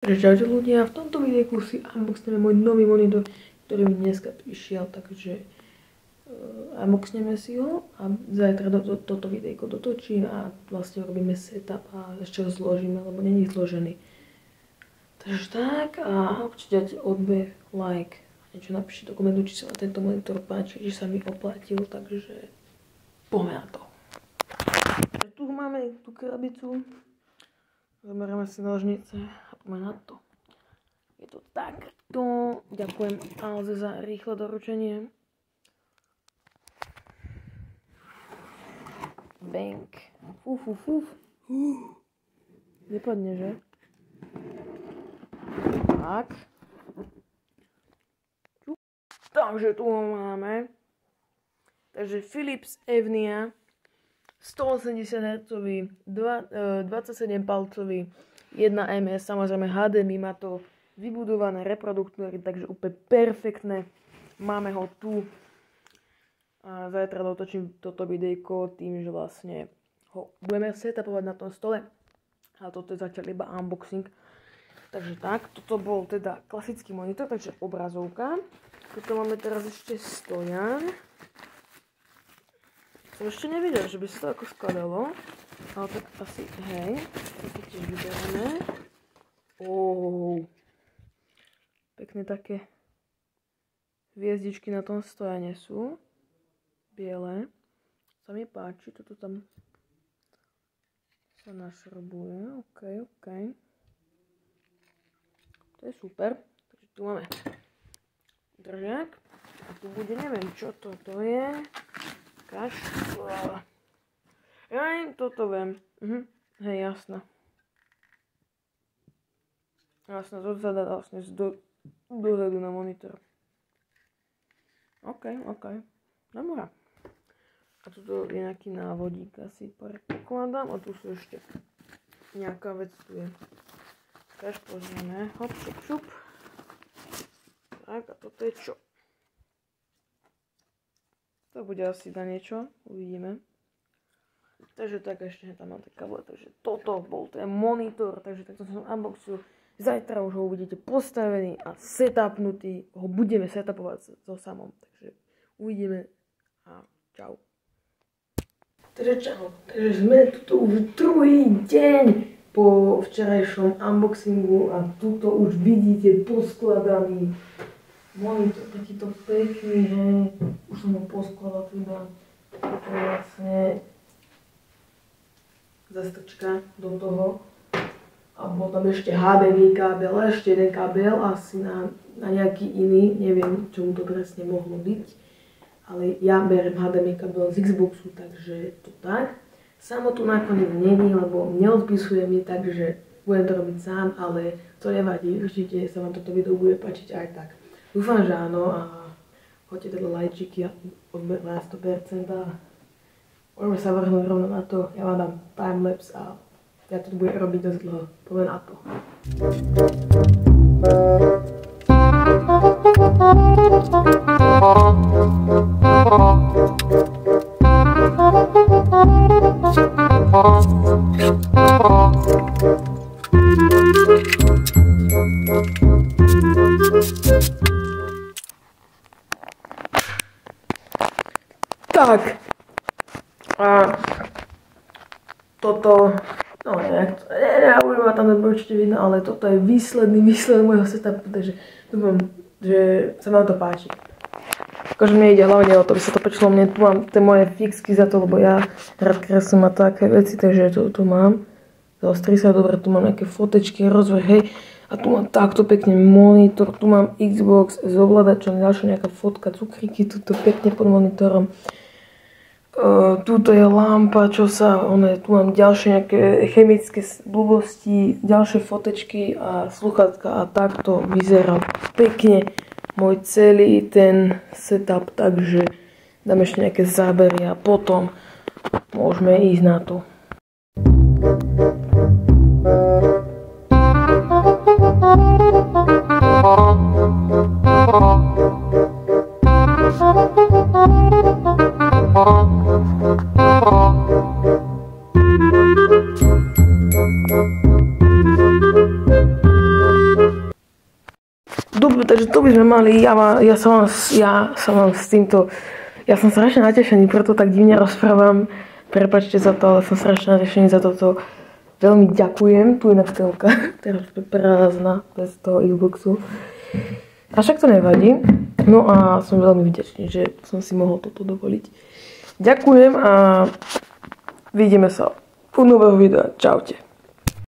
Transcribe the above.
Čaute ľudia, v tomto videjku si unboxneme môj nový monitor, ktorý mi dneska prišiel, takže unboxneme si ho a zajtra toto videjko dotočím a vlastne robíme setup a ešte ho zložíme, lebo není zložený. Takže tak a určite dajte odber, like, niečo napíšte do komentu, či sa vám tento monitor páči, či sa mi oplatil, takže poďme na to. Tu máme tú krabicu. Zamerieme si nožnice a poďme na to. Je to takto. Ďakujem Alze za rýchle doručenie. Bang. Fuf. Nepadne, že? Tak. Takže tu ho máme. Takže Philips Evnia 180 Hz, 27 palcový, 1 ms, samozrejme HDMI, má to vybudované reproduktory, takže úplne perfektné. Máme ho tu. A zajtra dotočím toto videjko tým, že vlastne ho budeme setupovať na tom stole. A toto je zatiaľ iba unboxing. Takže tak, toto bol teda klasický monitor, takže obrazovka. Toto máme teraz ešte stojan. Som ešte nevidel, že by sa to ako skladalo, ale tak asi, hej, toto tiež vyberieme. Pekné také hviezdičky na tom stojane sú, biele. Sa mi páči, toto tam sa našrobuje, ok. To je super, takže tu máme držák a tu bude, neviem čo toto je. Kašla. Toto viem. Hej, jasné. Jasné, to sa dá vlastne z dohľadu na monitor. OK. Dobrá. A tuto je nejaký návodík, asi predpokladám. A tu sú ešte nejaká vec, tu je. Kaž pozrieme. Hop, šup. Tak, a toto je čo? To bude asi na niečo, uvidíme. Takže tak, ešte tam mám také káble, takže toto bol ten monitor, takže takto som unboxil. Zajtra už ho uvidíte postavený a setupnutý, ho budeme setupovať so samom, takže uvidíme a čau. Takže čau, takže sme tu už druhý deň po včerajšom unboxingu a tuto už vidíte poskladaný monitor, takýto pekný, hej. Už som ho poskladal teda. Toto je vlastne zastrčka do toho. A bol tam ešte HDMI kábel, ešte jeden kábel, asi na nejaký iný, neviem, čo mu to presne mohlo byť. Ale ja berem HDMI kábel z Xboxu, takže to tak. Samo tu nakoniec není, lebo neodpisuje mi, takže budem to robiť sám, ale to nevadí, určite sa vám toto video bude páčiť aj tak. Dúfam, že áno a hoďte teda lajčiky a odber na 100% a môžeme sa vrhnúť rovno na to. Ja vám dám timelapse a ja to budem robiť dosť dlho. Poďme na to. Tak, a toto, no nebudem ma tam určite vidno, ale toto je výsledný môjho setupu, takže dúfam, že sa vám to páči. Akože mne ide hlavne o to, aby sa to páčilo mne, tu mám tie moje fixky za to, lebo ja rád kreslím a také veci, takže to tu mám. Zostri sa dobre, tu mám nejaké fotečky, rozvrh, hej. A tu mám takto pekne monitor, tu mám Xbox s ovládačom, ďalšia nejaká fotka, cukríky, tuto pekne pod monitorom. Tuto je lampa, tu mám ďalšie nejaké chemické blbosti, ďalšie fotečky a sluchátka a takto vyzerá pekne môj celý ten setup, takže dám ešte nejaké zábery a potom môžeme ísť na to. takže to by sme mali. Ja som vám s týmto... Ja som strašne natešený, preto tak divne rozprávam. Prepáčte za to, ale som strašne natešený za toto. Veľmi ďakujem. Tu je telka, teraz je prázdna, bez toho Xboxu. A však to nevadí. No a som veľmi vďačný, že som si mohol toto dovoliť. Ďakujem a vidíme sa u nového videa. Čaute.